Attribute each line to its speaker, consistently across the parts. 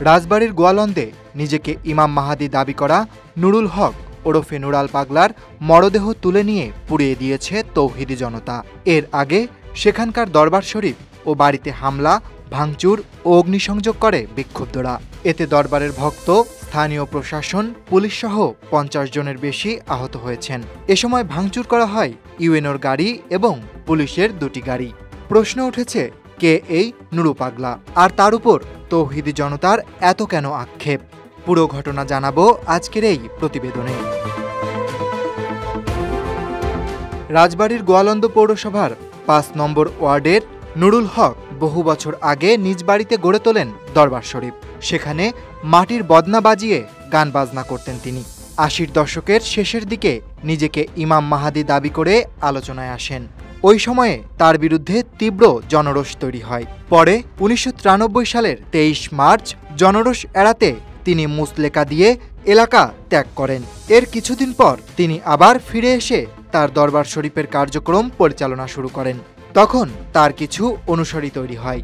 Speaker 1: রাজবাড়ির গোয়ালন্দে নিজেকে ইমাম মাহাদি দাবি করা নুরুল হক ওরফে নুরাল পাগলার মরদেহ তুলে নিয়ে পুড়িয়ে দিয়েছে তৌহিদি জনতা। এর আগে সেখানকার দরবার শরীফ ও বাড়িতে হামলা, ভাঙচুর ও অগ্নিসংযোগ করে বিক্ষুব্ধরা। এতে দরবারের ভক্ত, স্থানীয় প্রশাসন, পুলিশসহ ৫০ জনের বেশি আহত হয়েছেন। এ সময় ভাঙচুর করা হয় ইউএনওর গাড়ি এবং পুলিশের ২টি গাড়ি। প্রশ্ন উঠেছে, কে এই নুরু পাগলা, আর তার উপর তৌহিদি জনতার এত কেন আক্ষেপ? পুরো ঘটনা জানাবো আজকের এই প্রতিবেদনে। রাজবাড়ির গোয়ালন্দ পৌরসভার ৫ নম্বর ওয়ার্ডের নুরুল হক বহু বছর আগে নিজ বাড়িতে গড়ে তোলেন দরবার শরীফ। সেখানে মাটির বদনা বাজিয়ে গান বাজনা করতেন তিনি। ৮০ দশকের শেষের দিকে নিজেকে ইমাম মাহাদি দাবি করে আলোচনায় আসেন। ওই সময়ে তার বিরুদ্ধে তীব্র জনরোষ তৈরি হয়। পরে ১৯৯৩ সালের ২৩ মার্চ জনরোষ এড়াতে তিনি মুসলেকা দিয়ে এলাকা ত্যাগ করেন। এর কিছুদিন পর তিনি আবার ফিরে এসে তার দরবার শরীফের কার্যক্রম পরিচালনা শুরু করেন। তখন তার কিছু অনুসারী তৈরি হয়।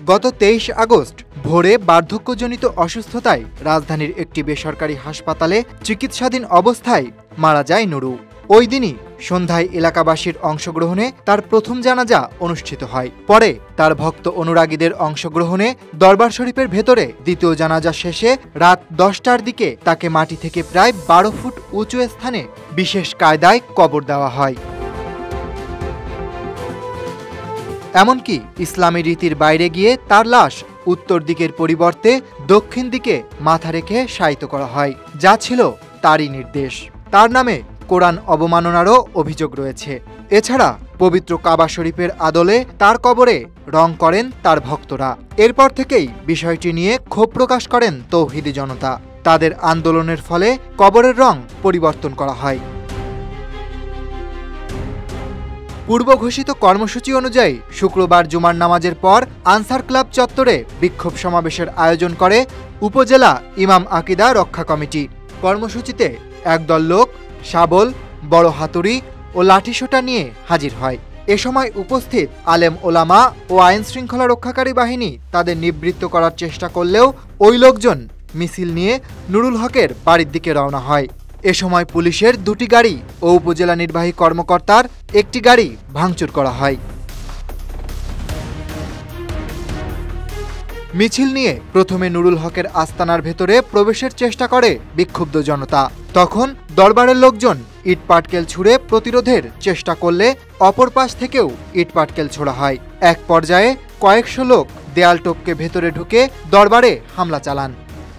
Speaker 1: গত ২৩ আগস্ট ভোরে বার্ধক্যজনিত অসুস্থতায় রাজধানীর একটি বেসরকারি হাসপাতালে চিকিৎসাধীন অবস্থায় মারা যায় নুরু। ওই দিনই সন্ধ্যায় এলাকাবাসীর অংশগ্রহণে তার প্রথম জানাজা অনুষ্ঠিত হয়। পরে তার ভক্ত অনুরাগীদের অংশগ্রহণে দরবার শরীফের ভেতরে দ্বিতীয় জানাজা শেষে রাত ১০টার দিকে তাকে মাটি থেকে প্রায় ১২ ফুট উঁচু স্থানে বিশেষ কায়দায় কবর দেওয়া হয়। এমনকি ইসলামী রীতির বাইরে গিয়ে তার লাশ উত্তর দিকের পরিবর্তে দক্ষিণ দিকে মাথা রেখে শায়িত করা হয়, যা ছিল তারই নির্দেশ। তার নামে কোরআন অবমাননারও অভিযোগ রয়েছে। এছাড়া পবিত্র কাবা শরীফের আদলে তার কবরে রং করেন তার ভক্তরা। এরপর থেকেই বিষয়টি নিয়ে ক্ষোভ প্রকাশ করেন তৌহিদি জনতা। তাদের আন্দোলনের ফলে কবরের রং পরিবর্তন করা হয়। পূর্ব ঘোষিত কর্মসূচি অনুযায়ী শুক্রবার জুমার নামাজের পর আনসার ক্লাব চত্বরে বিক্ষোভ সমাবেশের আয়োজন করে উপজেলা ইমাম আকিদা রক্ষা কমিটি। কর্মসূচিতে একদল লোক শাবল, বড় হাতুড়ি ও লাঠিসোঁটা নিয়ে হাজির হয়। এ সময় উপস্থিত আলেম ওলামা ও আইন শৃঙ্খলা রক্ষাকারী বাহিনী তাদের নিবৃত্ত করার চেষ্টা করলেও ওই লোকজন মিছিল নিয়ে নুরুল হকের বাড়ির দিকে রওনা হয়। এ সময় পুলিশের ২টি গাড়ি ও উপজেলা নির্বাহী কর্মকর্তার একটি গাড়ি ভাঙচুর করা হয়। মিছিল নিয়ে প্রথমে নুরুল হকের আস্তানার ভেতরে প্রবেশের চেষ্টা করে বিক্ষুব্ধ জনতা। তখন দরবারের লোকজন ইটপাটকেল ছুঁড়ে প্রতিরোধের চেষ্টা করলে অপর পাশ থেকেও ইটপাটকেল ছোড়া হয়। এক পর্যায়ে কয়েকশো লোক দেয়াল টপকে ভেতরে ঢুকে দরবারে হামলা চালান।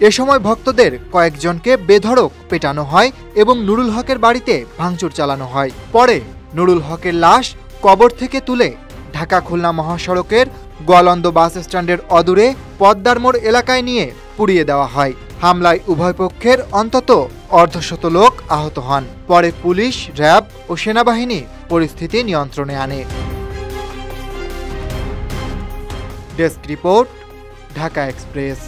Speaker 1: এ সময় ভক্তদের কয়েকজনকে বেধড়ক পেটানো হয় এবং নুরুল হকের বাড়িতে ভাঙচুর চালানো হয়। পরে নুরুল হকের লাশ কবর থেকে তুলে ঢাকা খুলনা মহাসড়কের গোয়ালন্দ বাস স্ট্যান্ডের অদূরে পদ্মার মোড় এলাকায় নিয়ে পুড়িয়ে দেওয়া হয়। হামলায় উভয় পক্ষের অন্তত অর্ধশত লোক আহত হন। পরে পুলিশ, র্যাব ও সেনাবাহিনী পরিস্থিতি নিয়ন্ত্রণে আনে। Desk report, Dhaka express.